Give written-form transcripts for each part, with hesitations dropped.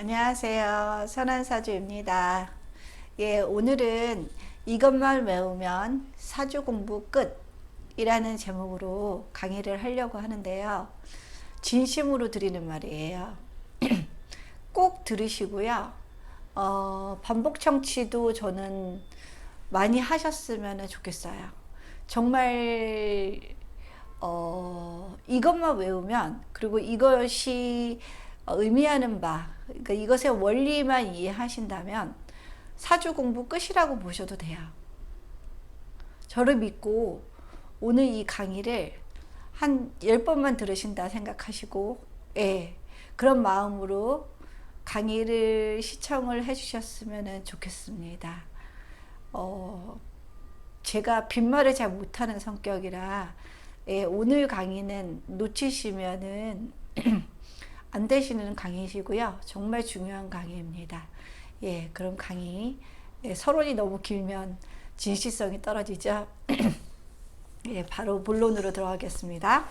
안녕하세요. 선한사주입니다. 예, 오늘은 이것만 외우면 사주 공부 끝이라는 제목으로 강의를 하려고 하는데요. 진심으로 드리는 말이에요. 꼭 들으시고요. 반복 청취도 저는 많이 하셨으면 좋겠어요. 정말 이것만 외우면, 그리고 이것이 의미하는 바, 그러니까 이것의 원리만 이해하신다면 사주 공부 끝이라고 보셔도 돼요. 저를 믿고 오늘 이 강의를 한 10번만 들으신다 생각하시고, 예, 그런 마음으로 강의를 시청을 해주셨으면 좋겠습니다. 제가 빈말을 잘 못하는 성격이라, 예, 오늘 강의는 놓치시면은 안 되시는 강의시고요. 정말 중요한 강의입니다. 예, 그럼 강의, 예, 서론이 너무 길면 진실성이 떨어지죠. 예, 바로 본론으로 들어가겠습니다.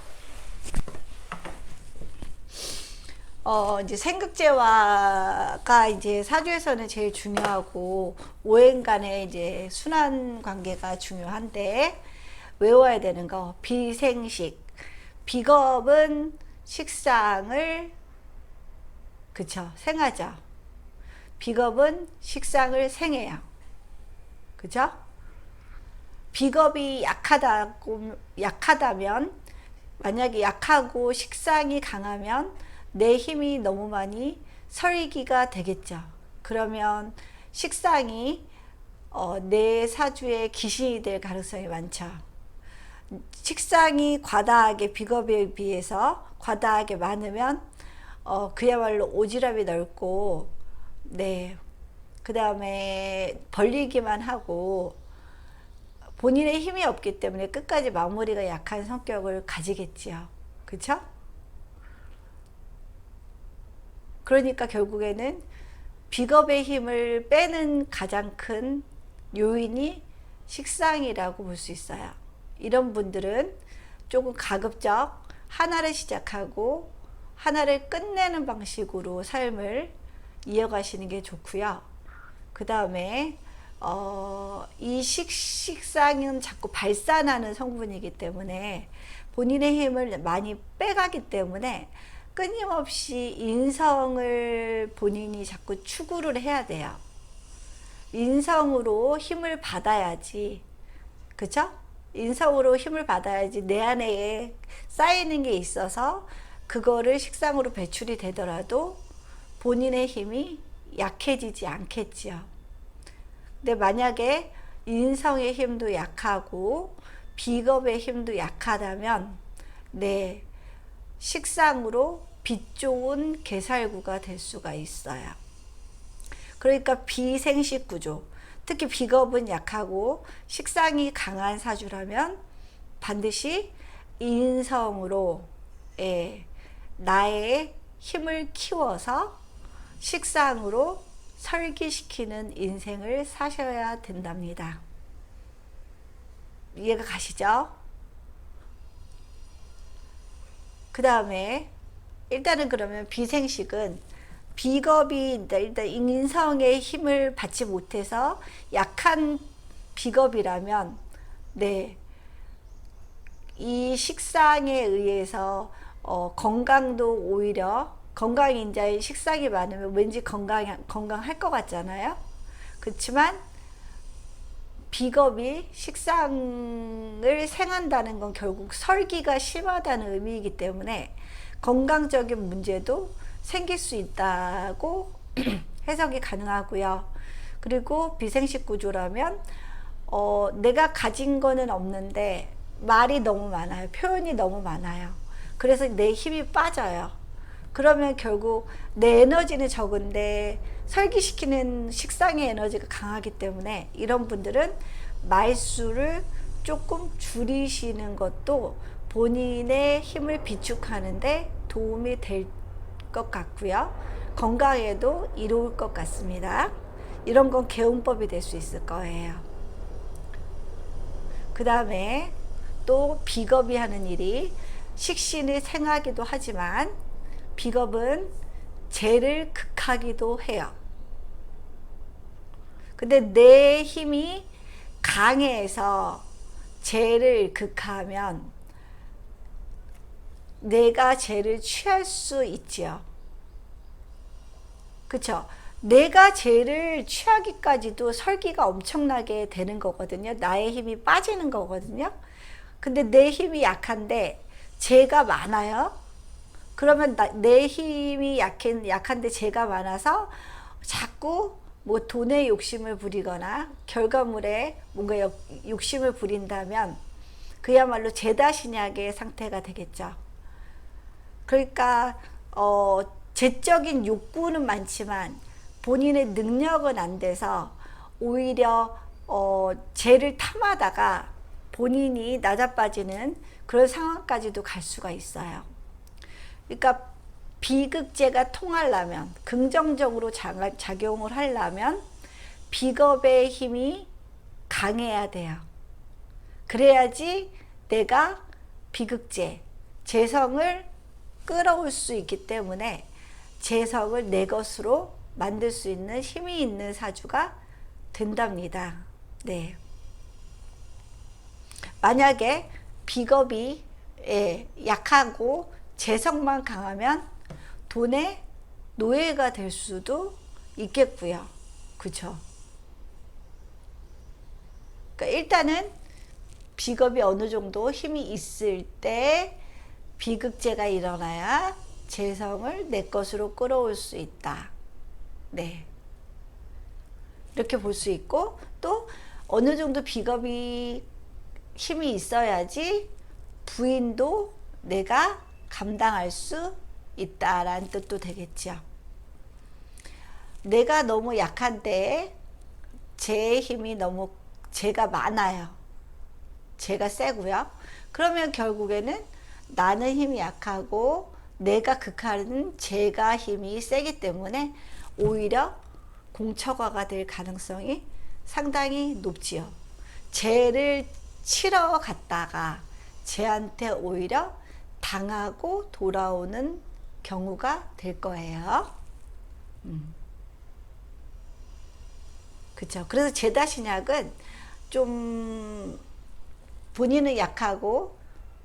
이제 생극제화가 이제 사주에서는 제일 중요하고, 오행 간의 이제 순환 관계가 중요한데, 외워야 되는 거, 비생식. 비겁은 식상을, 그쵸, 생하죠. 비겁은 식상을 생해요. 그죠? 비겁이 약하다면, 만약에 약하고 식상이 강하면 내 힘이 너무 많이 설기가 되겠죠. 그러면 식상이 내 사주에 기신이 될 가능성이 많죠. 식상이 과다하게, 비겁에 비해서 과다하게 많으면 그야말로 오지랖이 넓고, 네, 그 다음에 벌리기만 하고 본인의 힘이 없기 때문에 끝까지 마무리가 약한 성격을 가지겠지요. 그쵸? 그러니까 결국에는 비겁의 힘을 빼는 가장 큰 요인이 식상이라고 볼 수 있어요. 이런 분들은 조금 가급적 하나를 시작하고 하나를 끝내는 방식으로 삶을 이어가시는 게 좋고요. 그 다음에 이 식상은 자꾸 발산하는 성분이기 때문에 본인의 힘을 많이 빼가기 때문에 끊임없이 인성을 본인이 자꾸 추구를 해야 돼요. 인성으로 힘을 받아야지, 그쵸? 인성으로 힘을 받아야지 내 안에 쌓이는 게 있어서 그거를 식상으로 배출이 되더라도 본인의 힘이 약해지지 않겠지요. 근데 만약에 인성의 힘도 약하고 비겁의 힘도 약하다면, 네, 식상으로 빛 좋은 개살구가 될 수가 있어요. 그러니까 비생식 구조, 특히 비겁은 약하고 식상이 강한 사주라면 반드시 인성으로, 예, 나의 힘을 키워서 식상으로 설기시키는 인생을 사셔야 된답니다. 이해가 가시죠? 그 다음에 일단은 그러면 비생식은, 비겁이 일단 인성의 힘을 받지 못해서 약한 비겁이라면, 네, 이 식상에 의해서 건강도 오히려, 건강인자의 식상이 많으면 왠지 건강할 것 같잖아요. 그렇지만 비겁이 식상을 생한다는 건 결국 설기가 심하다는 의미이기 때문에 건강적인 문제도 생길 수 있다고 해석이 가능하고요. 그리고 비생식 구조라면 내가 가진 거는 없는데 말이 너무 많아요. 표현이 너무 많아요. 그래서 내 힘이 빠져요. 그러면 결국 내 에너지는 적은데 설기시키는 식상의 에너지가 강하기 때문에 이런 분들은 말수를 조금 줄이시는 것도 본인의 힘을 비축하는데 도움이 될 것 같고요. 건강에도 이로울 것 같습니다. 이런 건 개운법이 될 수 있을 거예요. 그 다음에 또 비겁이 하는 일이 식신을 생하기도 하지만 비겁은 재를 극한 극하기도 해요. 근데 내 힘이 강해서 죄를 극하면 내가 죄를 취할 수 있지요. 그쵸? 내가 죄를 취하기까지도 설기가 엄청나게 되는 거거든요. 나의 힘이 빠지는 거거든요. 근데 내 힘이 약한데 죄가 많아요. 그러면 내 힘이 약한데 죄가 많아서 자꾸 뭐 돈에 욕심을 부리거나 결과물에 뭔가 욕심을 부린다면 그야말로 죄다신약의 상태가 되겠죠. 그러니까 죄적인 욕구는 많지만 본인의 능력은 안 돼서 오히려 죄를 탐하다가 본인이 낮아빠지는 그런 상황까지도 갈 수가 있어요. 그러니까 비극죄가 통하려면, 긍정적으로 작용을 하려면 비겁의 힘이 강해야 돼요. 그래야지 내가 비극죄, 재성을 끌어올 수 있기 때문에 재성을 내 것으로 만들 수 있는 힘이 있는 사주가 된답니다. 네. 만약에 비겁이 약하고 재성만 강하면 돈의 노예가 될 수도 있겠고요. 그쵸? 그러니까 일단은 비겁이 어느 정도 힘이 있을 때 비극죄가 일어나야 재성을 내 것으로 끌어올 수 있다. 네. 이렇게 볼 수 있고, 또 어느 정도 비겁이 힘이 있어야지 부인도 내가 감당할 수 있다라는 뜻도 되겠죠. 내가 너무 약한 때에 제 힘이 너무, 제가 많아요. 제가 세고요. 그러면 결국에는 나는 힘이 약하고 내가 극하는 제가 힘이 세기 때문에 오히려 공처가가 될 가능성이 상당히 높지요. 죄를 치러 갔다가 쟤한테 오히려 당하고 돌아오는 경우가 될 거예요. 그쵸. 그래서 제다신약은 좀 본인은 약하고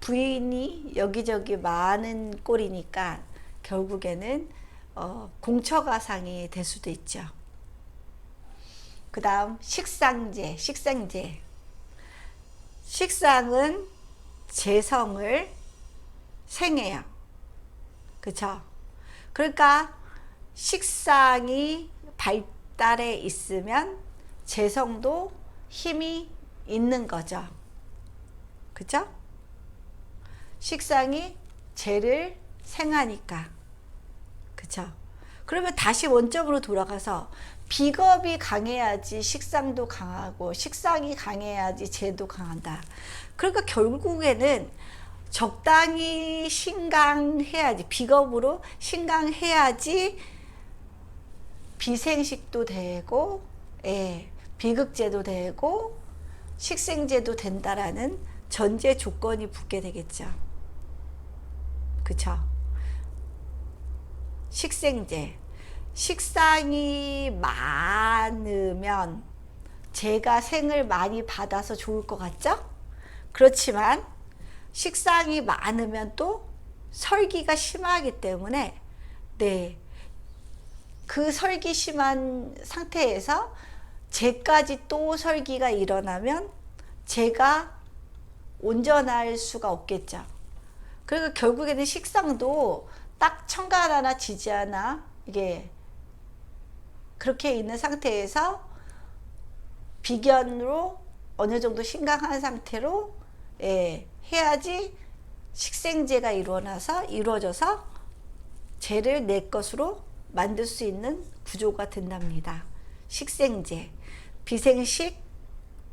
부인이 여기저기 많은 꼴이니까 결국에는 공처가상이 될 수도 있죠. 그 다음 식상제. 식상은 재성을 생해요. 그쵸? 그러니까 식상이 발달해 있으면 재성도 힘이 있는 거죠. 그쵸? 식상이 재를 생하니까. 그쵸? 그러면 다시 원점으로 돌아가서 비겁이 강해야지 식상도 강하고 식상이 강해야지 재도 강한다. 그러니까 결국에는 적당히 신강해야지, 비겁으로 신강해야지 비생식도 되고 비극제도 되고 식생제도 된다라는 전제 조건이 붙게 되겠죠. 그쵸? 식생제. 식상이 많으면 제가 생을 많이 받아서 좋을 것 같죠? 그렇지만 식상이 많으면 또 설기가 심하기 때문에 그 설기 심한 상태에서 제까지 또 설기가 일어나면 제가 온전할 수가 없겠죠. 그러니까 결국에는 식상도 딱 천간하나 지지하나 이게 그렇게 있는 상태에서 비견으로 어느 정도 신강한 상태로 해야지 식생제가 이루어져서 재를 내 것으로 만들 수 있는 구조가 된답니다. 식생제, 비생식,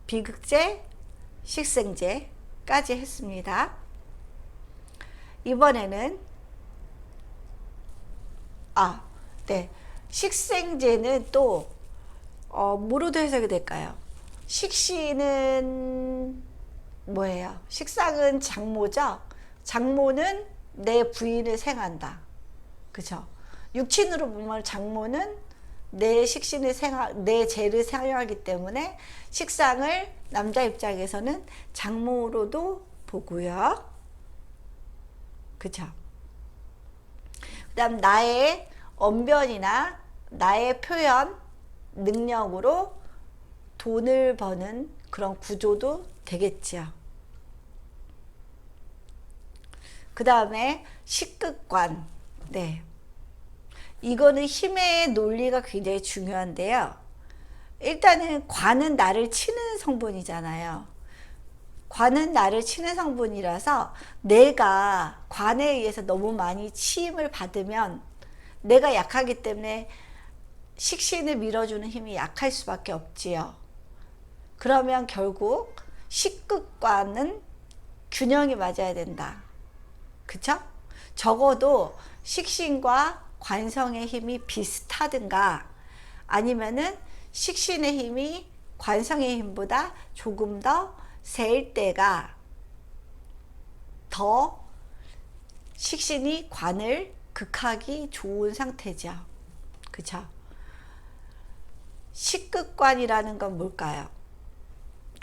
비극제, 식생제까지 했습니다. 이번에는 식생제는 또 뭐로도 해석이 될까요? 식신은 뭐예요? 식상은 장모죠. 장모는 내 부인을 생한다. 그죠? 육친으로 보면 장모는 내 식신을 내 재를 생활하기 때문에 식상을 남자 입장에서는 장모로도 보고요. 그쵸? 그 다음 나의 언변이나 나의 표현 능력으로 돈을 버는 그런 구조도 되겠죠. 그 다음에 식극관. 네. 이거는 힘의 논리가 굉장히 중요한데요. 일단은 관은 나를 치는 성분이잖아요. 관은 나를 치는 성분이라서 내가 관에 의해서 너무 많이 치임을 받으면 내가 약하기 때문에 식신을 밀어주는 힘이 약할 수밖에 없지요. 그러면 결국 식극과는 균형이 맞아야 된다. 그쵸? 적어도 식신과 관성의 힘이 비슷하든가 아니면은 식신의 힘이 관성의 힘보다 조금 더 세일 때가 더 식신이 관을 극하기 좋은 상태죠. 그쵸? 식극관이라는 건 뭘까요?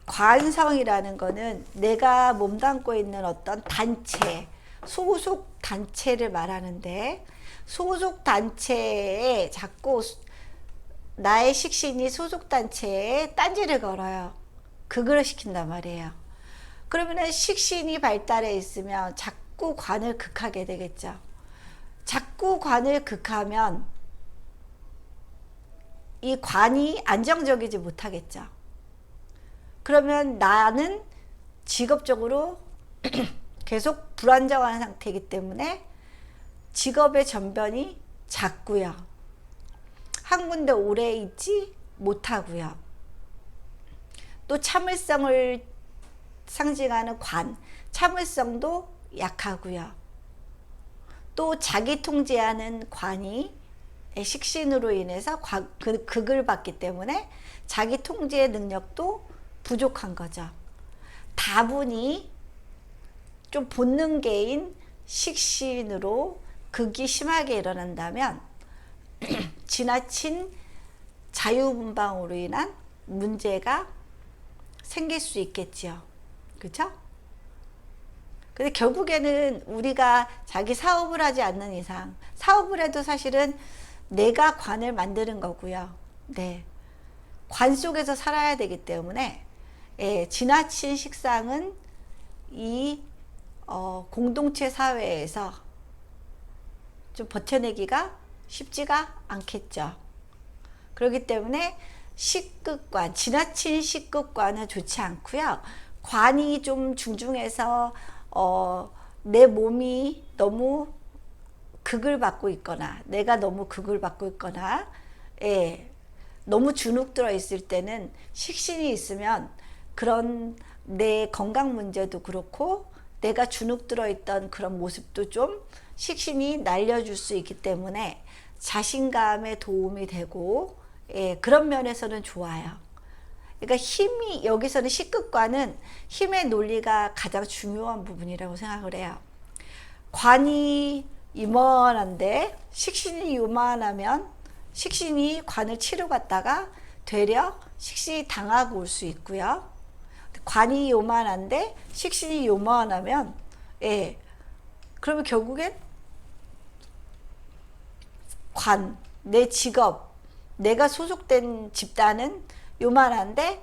관성이라는 거는 내가 몸담고 있는 어떤 단체, 소속 단체를 말하는데 소속 단체에 자꾸 나의 식신이 소속 단체에 딴지를 걸어요. 극을 시킨단 말이에요. 그러면 식신이 발달해 있으면 자꾸 관을 극하게 되겠죠. 자꾸 관을 극하면 이 관이 안정적이지 못하겠죠. 그러면 나는 직업적으로 계속 불안정한 상태이기 때문에 직업의 전변이 잦고요. 한 군데 오래 있지 못하고요. 또 참을성을 상징하는 관, 참을성도 약하고요. 또 자기 통제하는 관이 식신으로 인해서 극을 받기 때문에 자기 통제의 능력도 부족한 거죠. 다분히 좀 본능계인 식신으로 극이 심하게 일어난다면 지나친 자유분방으로 인한 문제가 생길 수 있겠지요. 그렇죠? 근데 결국에는 우리가 자기 사업을 하지 않는 이상 사업을 해도 사실은 내가 관을 만드는 거고요. 네. 관 속에서 살아야 되기 때문에 지나친 식상은 이 공동체 사회에서 좀 버텨내기가 쉽지가 않겠죠. 그렇기 때문에 식극관, 지나친 식극관은 좋지 않고요. 관이 좀 중중해서 내 몸이 너무 극을 받고 있거나 내가 너무 극을 받고 있거나 너무 주눅 들어 있을 때는 식신이 있으면 그런 내 건강 문제도 그렇고 내가 주눅 들어 있던 그런 모습도 좀 식신이 날려줄 수 있기 때문에 자신감에 도움이 되고 그런 면에서는 좋아요. 그러니까 힘이 여기서는 식극과는 힘의 논리가 가장 중요한 부분이라고 생각을 해요. 관이 이만한데 식신이 요만하면 식신이 관을 치러 갔다가 되려 식신이 당하고 올 수 있고요. 관이 요만한데 식신이 요만하면 그러면 결국엔 관, 내 직업, 내가 소속된 집단은 요만한데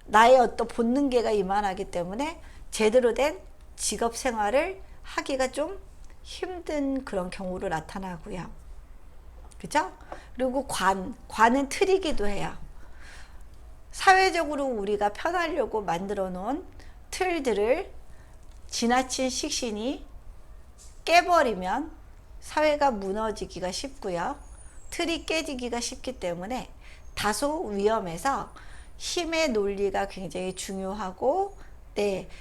나의 어떤 본능계가 이만하기 때문에 제대로 된 직업 생활을 하기가 좀 힘든 그런 경우로 나타나고요. 그죠? 그리고 관은 틀이기도 해요. 사회적으로 우리가 편하려고 만들어 놓은 틀들을 지나친 식신이 깨버리면 사회가 무너지기가 쉽고요. 틀이 깨지기가 쉽기 때문에 다소 위험해서 힘의 논리가 굉장히 중요하고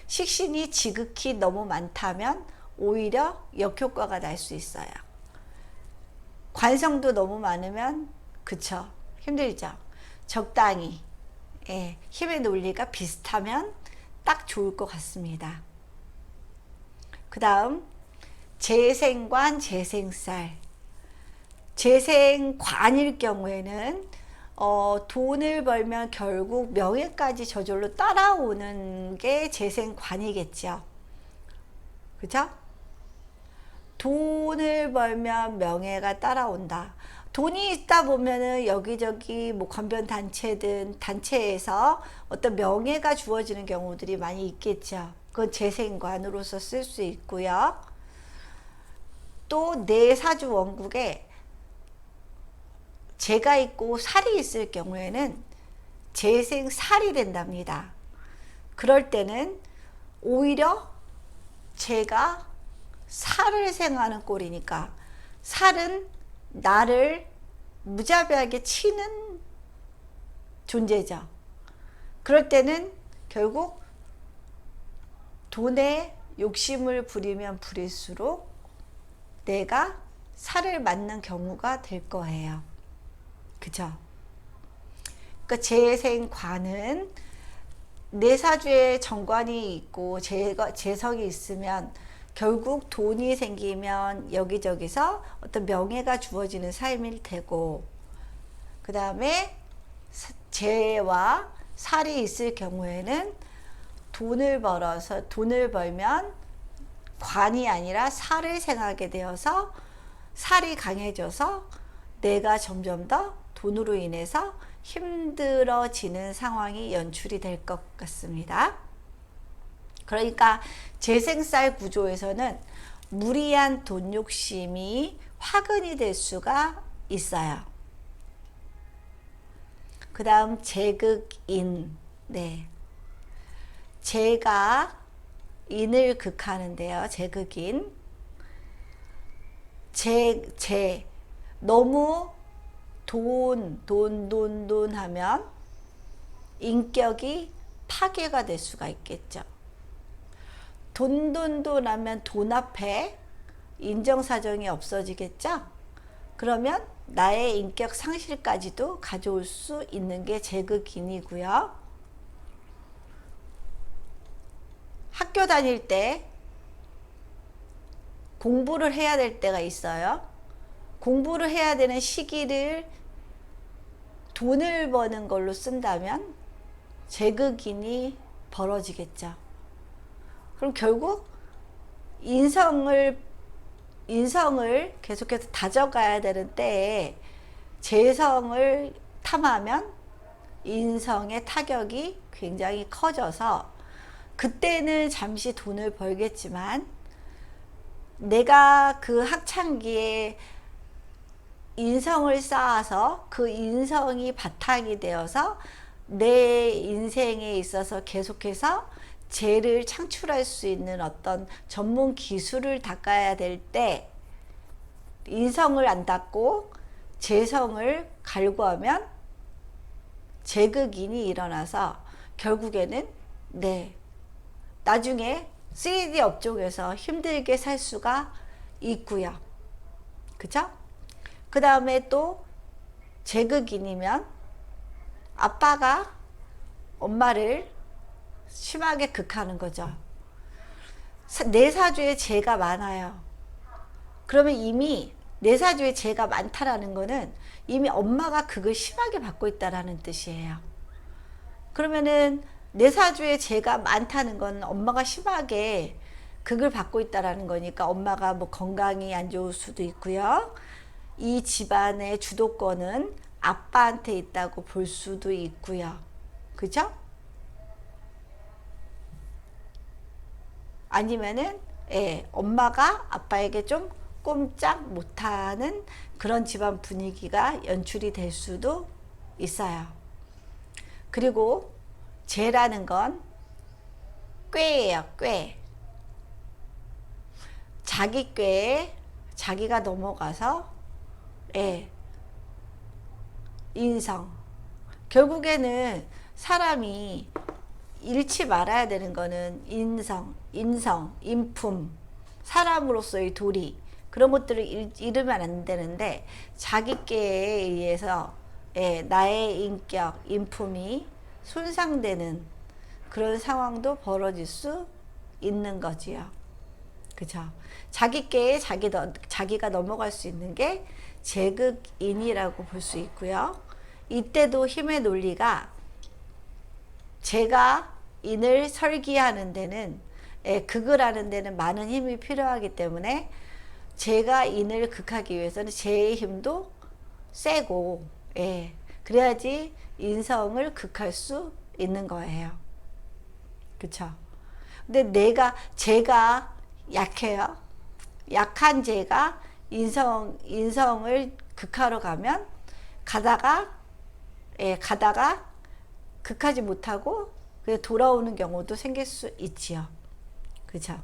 식신이 지극히 너무 많다면 오히려 역효과가 날 수 있어요. 관성도 너무 많으면 그쵸 힘들죠. 적당히 힘의 논리가 비슷하면 딱 좋을 것 같습니다. 그 다음 재생관 재생살. 재생관일 경우에는 돈을 벌면 결국 명예까지 저절로 따라오는 게 재생관이겠죠. 그죠? 돈을 벌면 명예가 따라온다. 돈이 있다 보면은 여기저기 뭐 관변 단체든 단체에서 어떤 명예가 주어지는 경우들이 많이 있겠죠. 그건 재생관으로서 쓸 수 있고요. 또 내 사주 원국에 재가 있고 살이 있을 경우에는 재생살이 된답니다. 그럴 때는 오히려 재가 살을 생하는 꼴이니까 살은 나를 무자비하게 치는 존재죠. 그럴 때는 결국 돈에 욕심을 부리면 부릴수록 내가 살을 맞는 경우가 될 거예요. 그죠? 그러니까 재생관은 내 사주에 정관이 있고 재성이 있으면 결국 돈이 생기면 여기저기서 어떤 명예가 주어지는 삶일 테고, 그 다음에 재와 살이 있을 경우에는 돈을 벌면 관이 아니라 살을 생하게 되어서 살이 강해져서 내가 점점 더 돈으로 인해서 힘들어지는 상황이 연출이 될 것 같습니다. 그러니까 재생살 구조에서는 무리한 돈 욕심이 화근이 될 수가 있어요. 그 다음 재극인. 네. 재가 인을 극하는데요. 재극인. 너무 돈 하면 인격이 파괴가 될 수가 있겠죠. 돈 하면 돈 앞에 인정사정이 없어지겠죠. 그러면 나의 인격 상실까지도 가져올 수 있는 게 재극인이고요. 학교 다닐 때 공부를 해야 될 때가 있어요. 공부를 해야 되는 시기를 돈을 버는 걸로 쓴다면 재극인이 벌어지겠죠. 그럼 결국 인성을 계속해서 다져가야 되는 때에 재성을 탐하면 인성의 타격이 굉장히 커져서 그때는 잠시 돈을 벌겠지만 내가 그 학창기에 인성을 쌓아서 그 인성이 바탕이 되어서 내 인생에 있어서 계속해서 재를 창출할 수 있는 어떤 전문 기술을 닦아야 될 때 인성을 안 닦고 재성을 갈구하면 재극인이 일어나서 결국에는 나중에 3D 업종에서 힘들게 살 수가 있고요. 그죠? 그 다음에 또 재극인이면 아빠가 엄마를 심하게 극하는 거죠. 내 사주에 재가 많아요. 그러면 이미 내 사주에 재가 많다라는 거는 이미 엄마가 극을 심하게 받고 있다라는 뜻이에요. 그러면은 내 사주에 재가 많다는 건 엄마가 심하게 극을 받고 있다라는 거니까 엄마가 뭐 건강이 안 좋을 수도 있고요. 이 집안의 주도권은 아빠한테 있다고 볼 수도 있고요. 그죠? 아니면은 엄마가 아빠에게 좀 꼼짝 못하는 그런 집안 분위기가 연출이 될 수도 있어요. 그리고 재라는 건 꾀예요. 꾀. 자기 꾀에 자기가 넘어가서 인성. 결국에는 사람이 잃지 말아야 되는 거는 인성, 인품, 사람으로서의 도리, 그런 것들을 잃으면 안 되는데 자기 꾀에 의해서 나의 인격, 인품이 손상되는 그런 상황도 벌어질 수 있는 거지요. 그죠? 자기께 자기가 넘어갈 수 있는 게 제극인이라고 볼 수 있고요. 이때도 힘의 논리가 제가 인을 설기하는 데는 극을 하는 데는 많은 힘이 필요하기 때문에 제가 인을 극하기 위해서는 제 힘도 세고 그래야지 인성을 극할 수 있는 거예요. 그쵸? 근데 제가 약해요. 약한 제가 인성을 극하러 가면 가다가 극하지 못하고 돌아오는 경우도 생길 수 있지요. 그죠?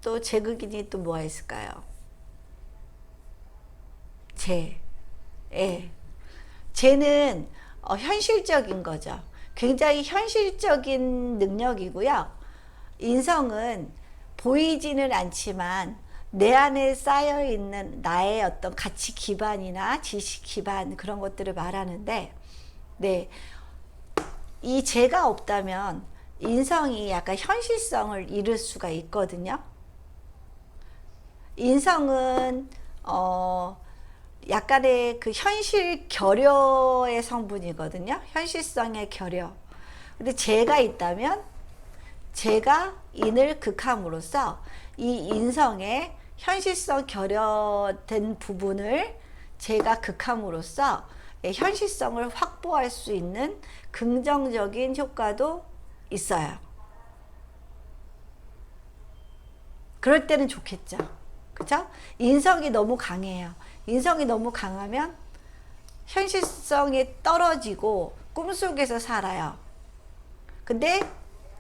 또 제극인이 또 뭐가 있을까요? 쟤는 현실적인 거죠. 굉장히 현실적인 능력이고요. 인성은 보이지는 않지만 내 안에 쌓여 있는 나의 어떤 가치 기반이나 지식 기반 그런 것들을 말하는데, 이 죄가 없다면 인성이 약간 현실성을 잃을 수가 있거든요. 인성은 약간의 그 현실 결여의 성분이거든요. 현실성의 결여. 근데 죄가 있다면 제가 인을 극함으로써 이 인성의 현실성 결여된 부분을 제가 극함으로써 현실성을 확보할 수 있는 긍정적인 효과도 있어요. 그럴 때는 좋겠죠. 그죠? 인성이 너무 강해요. 인성이 너무 강하면 현실성이 떨어지고 꿈속에서 살아요. 근데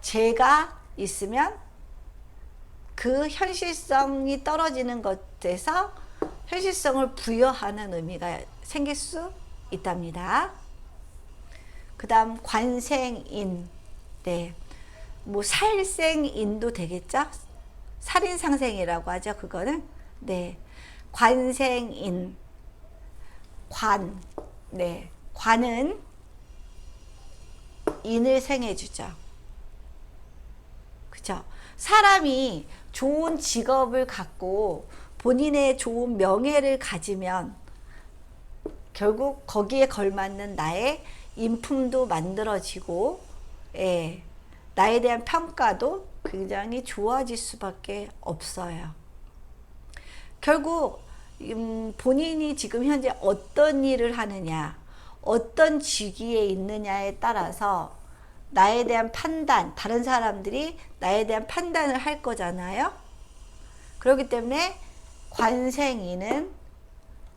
제가 있으면 그 현실성이 떨어지는 것에서 현실성을 부여하는 의미가 생길 수 있답니다. 그 다음 관생인. 뭐 살생인도 되겠죠? 살인상생이라고 하죠. 그거는. 관생인. 관은 인을 생해주죠. 그죠? 사람이 좋은 직업을 갖고 본인의 좋은 명예를 가지면 결국 거기에 걸맞는 나의 인품도 만들어지고, 나에 대한 평가도 굉장히 좋아질 수밖에 없어요. 결국 본인이 지금 현재 어떤 일을 하느냐, 어떤 직위에 있느냐에 따라서 나에 대한 판단, 다른 사람들이 나에 대한 판단을 할 거잖아요. 그렇기 때문에 관생이는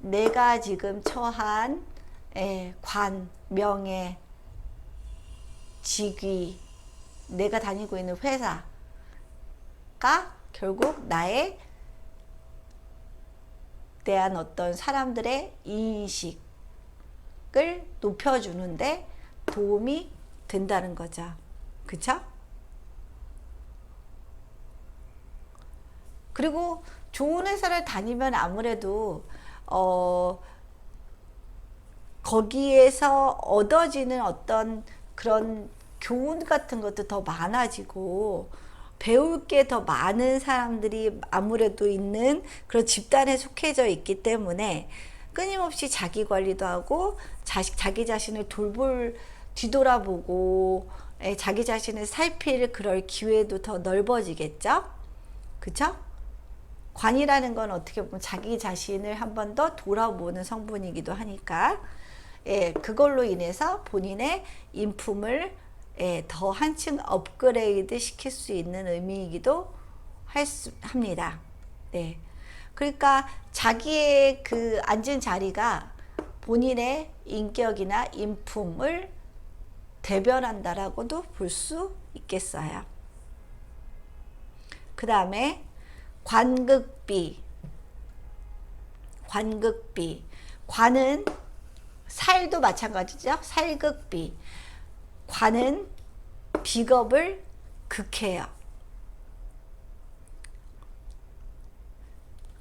내가 지금 처한 관, 명예, 직위, 내가 다니고 있는 회사가 결국 나에 대한 어떤 사람들의 인식을 높여주는데 도움이 된다는 거죠. 그쵸? 그리고 좋은 회사를 다니면 아무래도 거기에서 얻어지는 어떤 그런 교훈 같은 것도 더 많아지고 배울 게 더 많은 사람들이 아무래도 있는 그런 집단에 속해져 있기 때문에 끊임없이 자기 관리도 하고 자기 자신을 뒤돌아보고 자기 자신을 살필 그럴 기회도 더 넓어지겠죠. 그쵸? 관이라는 건 어떻게 보면 자기 자신을 한 번 더 돌아보는 성분이기도 하니까 그걸로 인해서 본인의 인품을 더 한층 업그레이드 시킬 수 있는 의미이기도 합니다. 그러니까 자기의 그 앉은 자리가 본인의 인격이나 인품을 대변한다라고도 볼 수 있겠어요. 그 다음에 관극비. 관은 살도 마찬가지죠. 살극비. 관은 비겁을 극해요.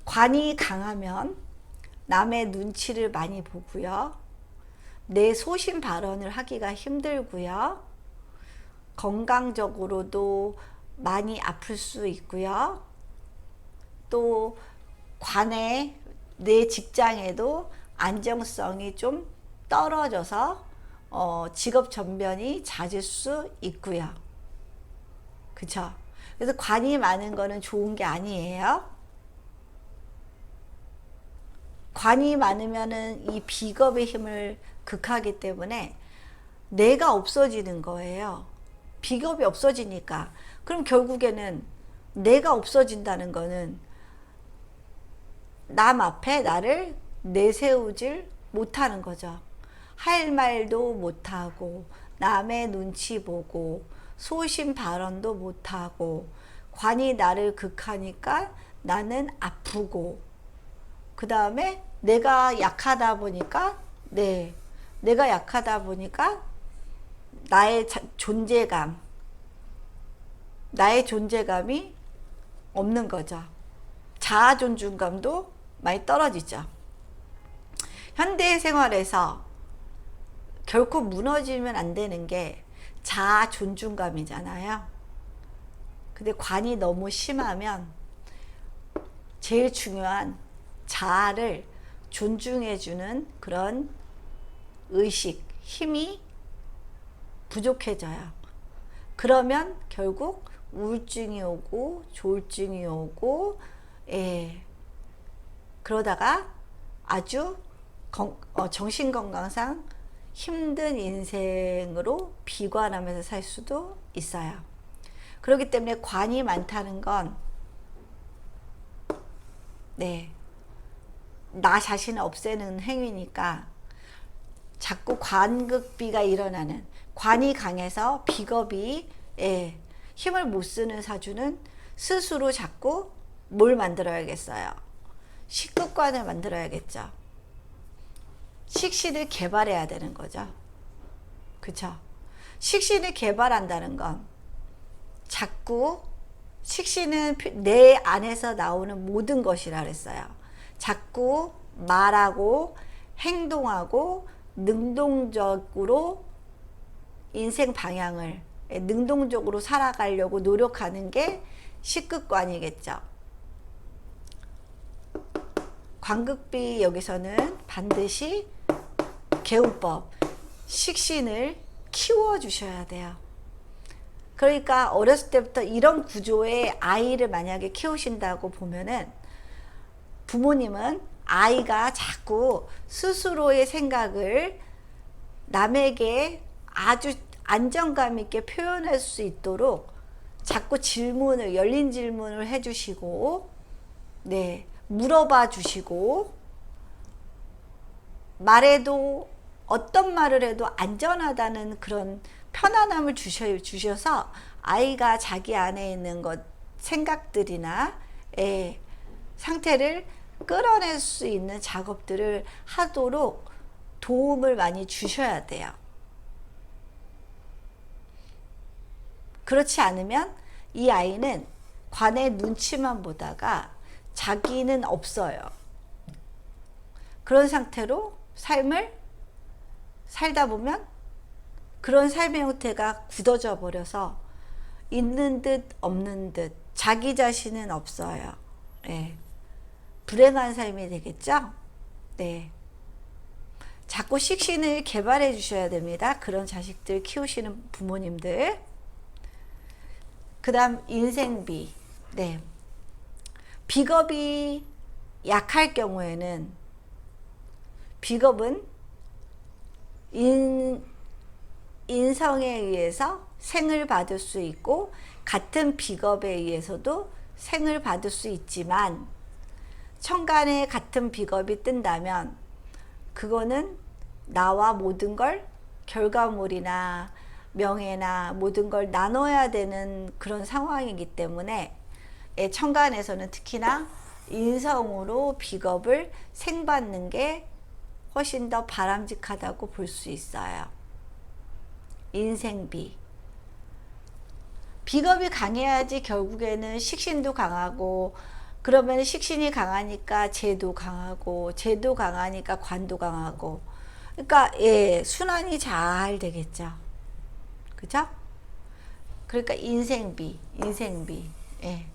관이 강하면 남의 눈치를 많이 보고요. 내 소신 발언을 하기가 힘들고요. 건강적으로도 많이 아플 수 있고요. 또 관에 내 직장에도 안정성이 좀 떨어져서 직업 전변이 잦을 수 있고요. 그쵸? 그래서 관이 많은 거는 좋은 게 아니에요. 관이 많으면은 이 비겁의 힘을 극하기 때문에 내가 없어지는 거예요. 비겁이 없어지니까. 그럼 결국에는 내가 없어진다는 거는 남 앞에 나를 내세우질 못하는 거죠. 할 말도 못하고 남의 눈치 보고 소신 발언도 못하고 관이 나를 극하니까 나는 아프고 그 다음에 내가 약하다 보니까 내가 약하다 보니까 나의 존재감이 없는 거죠. 자아 존중감도 많이 떨어지죠. 현대 생활에서 결코 무너지면 안 되는 게 자아 존중감이잖아요. 근데 관이 너무 심하면 제일 중요한 자아를 존중해주는 그런 의식, 힘이 부족해져요. 그러면 결국 우울증이 오고 조울증이 오고 그러다가 아주 정신건강상 힘든 인생으로 비관하면서 살 수도 있어요. 그렇기 때문에 관이 많다는 건 나 자신을 없애는 행위니까 자꾸 관극비가 일어나는, 관이 강해서 비겁이 힘을 못 쓰는 사주는 스스로 자꾸 뭘 만들어야겠어요? 식극관을 만들어야겠죠. 식신을 개발해야 되는 거죠. 그쵸? 식신을 개발한다는 건 자꾸 식신은 내 안에서 나오는 모든 것이라 그랬어요. 자꾸 말하고 행동하고 능동적으로 인생 방향을 능동적으로 살아가려고 노력하는 게 식극관이겠죠. 관극비 여기서는 반드시 개운법, 식신을 키워주셔야 돼요. 그러니까 어렸을 때부터 이런 구조의 아이를 만약에 키우신다고 보면은 부모님은 아이가 자꾸 스스로의 생각을 남에게 아주 안정감 있게 표현할 수 있도록 자꾸 열린 질문을 해주시고, 물어봐 주시고, 어떤 말을 해도 안전하다는 그런 편안함을 주셔서 아이가 자기 안에 있는 생각들이나 상태를 끌어낼 수 있는 작업들을 하도록 도움을 많이 주셔야 돼요. 그렇지 않으면 이 아이는 관의 눈치만 보다가 자기는 없어요. 그런 상태로 삶을 살다 보면 그런 삶의 형태가 굳어져 버려서 있는 듯 없는 듯 자기 자신은 없어요. 불행한 삶이 되겠죠? 자꾸 식신을 개발해 주셔야 됩니다. 그런 자식들 키우시는 부모님들. 그 다음 인생비. 비겁이 약할 경우에는, 비겁은 인성에 의해서 생을 받을 수 있고 같은 비겁에 의해서도 생을 받을 수 있지만, 천간에 같은 비겁이 뜬다면 그거는 나와 모든 걸, 결과물이나 명예나 모든 걸 나눠야 되는 그런 상황이기 때문에 천간에서는 특히나 인성으로 비겁을 생받는 게 훨씬 더 바람직하다고 볼 수 있어요. 인생비. 비겁이 강해야지 결국에는 식신도 강하고, 그러면 식신이 강하니까 재도 강하고, 재도 강하니까 관도 강하고, 그러니까 예, 순환이 잘 되겠죠. 그죠? 그러니까 인생비. 예.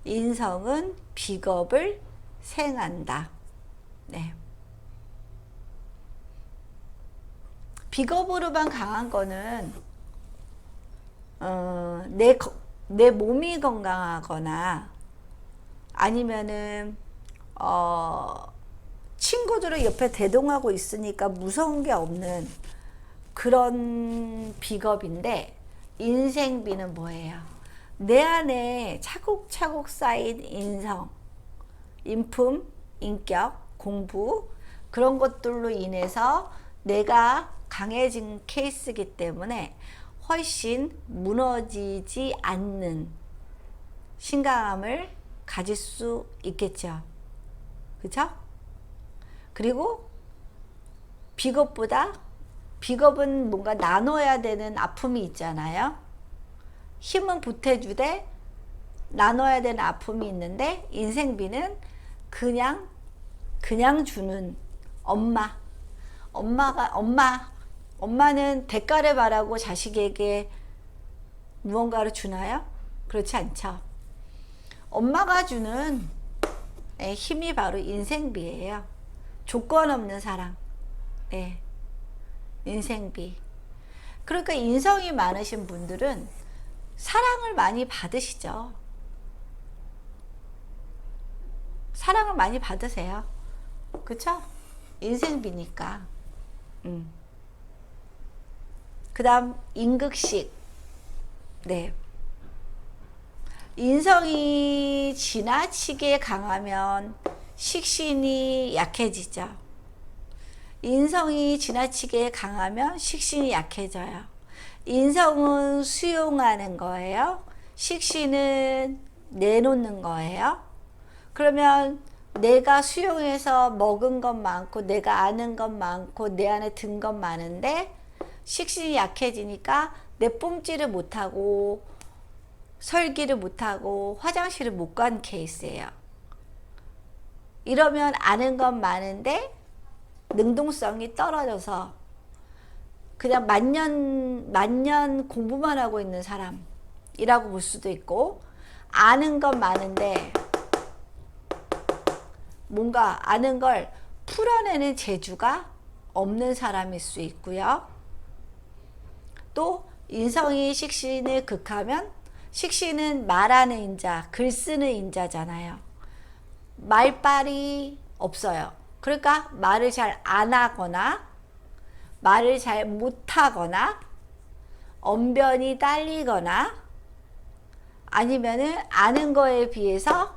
인성은 비겁을 생한다. 네. 비겁으로만 강한 거는 내 몸이 건강하거나 아니면은 친구들을 옆에 대동하고 있으니까 무서운 게 없는 그런 비겁인데, 인생비는 뭐예요? 내 안에 차곡차곡 쌓인 인성, 인품, 인격, 공부, 그런 것들로 인해서 내가 강해진 케이스이기 때문에 훨씬 무너지지 않는 신강함을 가질 수 있겠죠. 그쵸? 그리고 비겁은 뭔가 나눠야 되는 아픔이 있잖아요. 힘은 보태주되 나눠야 되는 아픔이 있는데, 인생비는 그냥 주는 엄마는 대가를 바라고 자식에게 무언가를 주나요? 그렇지 않죠. 엄마가 주는 힘이 바로 인생비예요. 조건 없는 사랑. 네. 인생비. 그러니까 인성이 많으신 분들은 사랑을 많이 받으시죠. 사랑을 많이 받으세요. 그쵸? 인생비니까. 그 다음 인극식. 네. 인성이 지나치게 강하면 식신이 약해지죠. 인성이 지나치게 강하면 식신이 약해져요. 인성은 수용하는 거예요. 식신은 내놓는 거예요. 그러면 내가 수용해서 먹은 것 많고, 내가 아는 것 많고, 내 안에 든 것 많은데, 식신이 약해지니까 내뿜지를 못하고, 설기를 못하고, 화장실을 못 간 케이스예요. 이러면 아는 건 많은데 능동성이 떨어져서 그냥 만년 공부만 하고 있는 사람이라고 볼 수도 있고, 아는 건 많은데 뭔가 아는 걸 풀어내는 재주가 없는 사람일 수 있고요. 또 인성이 식신을 극하면, 식신은 말하는 인자, 글 쓰는 인자잖아요. 말빨이 없어요. 그러니까 말을 잘 안 하거나 말을 잘 못하거나 언변이 딸리거나 아니면은 아는 거에 비해서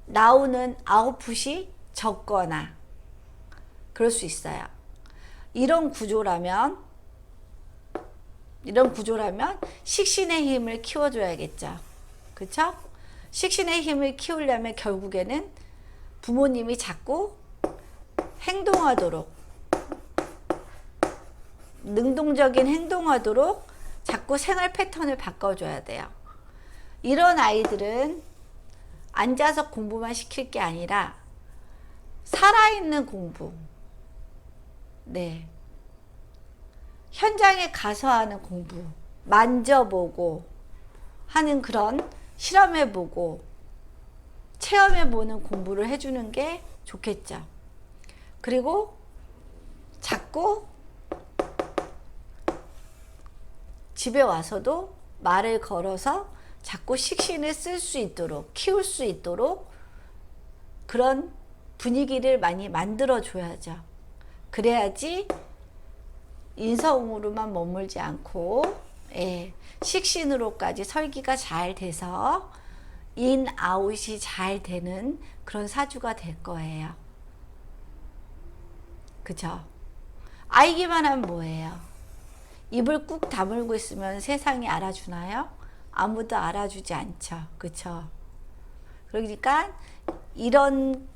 나오는 아웃풋이 적거나 그럴 수 있어요. 이런 구조라면 식신의 힘을 키워줘야겠죠. 그쵸? 식신의 힘을 키우려면 결국에는 부모님이 자꾸 행동하도록, 능동적인 행동하도록 자꾸 생활 패턴을 바꿔줘야 돼요. 이런 아이들은 앉아서 공부만 시킬 게 아니라 살아있는 공부, 네, 현장에 가서 하는 공부, 만져보고 하는 그런 실험해보고 체험해보는 공부를 해주는 게 좋겠죠. 그리고 자꾸 집에 와서도 말을 걸어서 자꾸 식신을 쓸 수 있도록, 키울 수 있도록 그런 분위기를 많이 만들어 줘야죠. 그래야지 인성으로만 머물지 않고 식신으로까지 설기가 잘 돼서 인아웃이 잘 되는 그런 사주가 될 거예요. 그죠? 알기만 하면 뭐예요? 입을 꾹 다물고 있으면 세상이 알아주나요? 아무도 알아주지 않죠. 그쵸? 그러니까 이런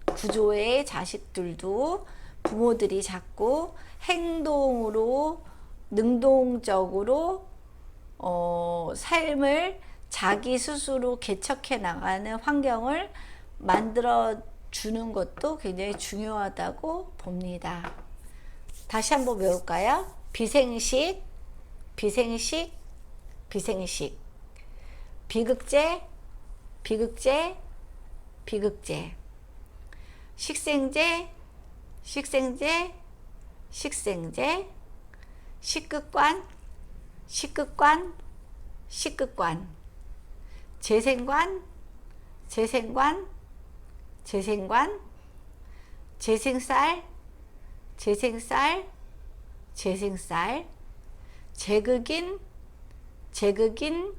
구조의 자식들도 부모들이 자꾸 행동으로 능동적으로 삶을 자기 스스로 개척해 나가는 환경을 만들어 주는 것도 굉장히 중요하다고 봅니다. 다시 한번 배울까요? 비생식, 비생식, 비생식. 비극제, 비극제, 비극제. 식생제, 식생제, 식생제. 식극관, 식극관, 식극관. 재생관, 재생관, 재생관. 재생쌀, 재생쌀, 재생쌀. 재극인, 재극인,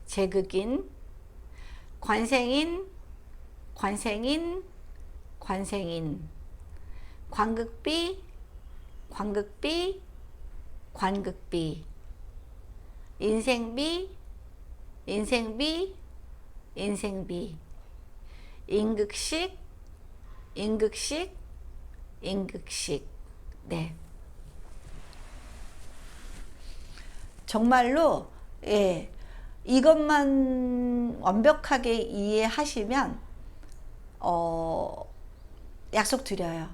재극인. 관생인, 관생인, 관생인. 관극비, 관극비, 관극비. 인생비, 인생비, 인생비. 임극식, 임극식, 임극식. 네. 정말로 이것만 완벽하게 이해하시면 약속드려요.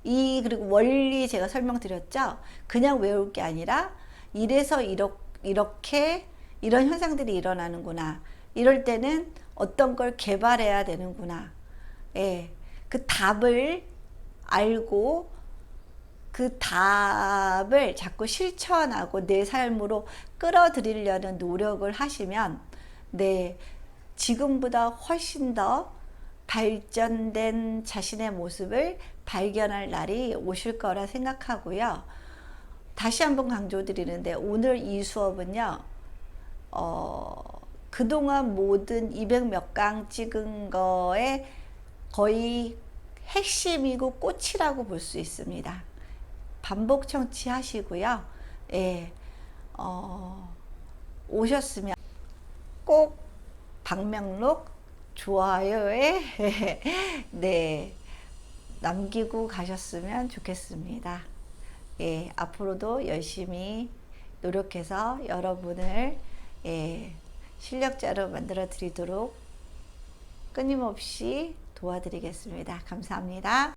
그리고 원리 제가 설명드렸죠. 그냥 외울 게 아니라 이래서 이렇게 이런 현상들이 일어나는구나. 이럴 때는 어떤 걸 개발해야 되는구나. 그 답을 알고 그 답을 자꾸 실천하고 내 삶으로 끌어들이려는 노력을 하시면 지금보다 훨씬 더 발전된 자신의 모습을 발견할 날이 오실 거라 생각하고요. 다시 한번 강조드리는데 오늘 이 수업은요. 그동안 모든 200몇 강 찍은 거에 거의 핵심이고 꽃이라고 볼 수 있습니다. 반복 청취하시고요. 오셨으면 꼭 방명록 좋아요에 남기고 가셨으면 좋겠습니다. 앞으로도 열심히 노력해서 여러분을 실력자로 만들어 드리도록 끊임없이 도와드리겠습니다. 감사합니다.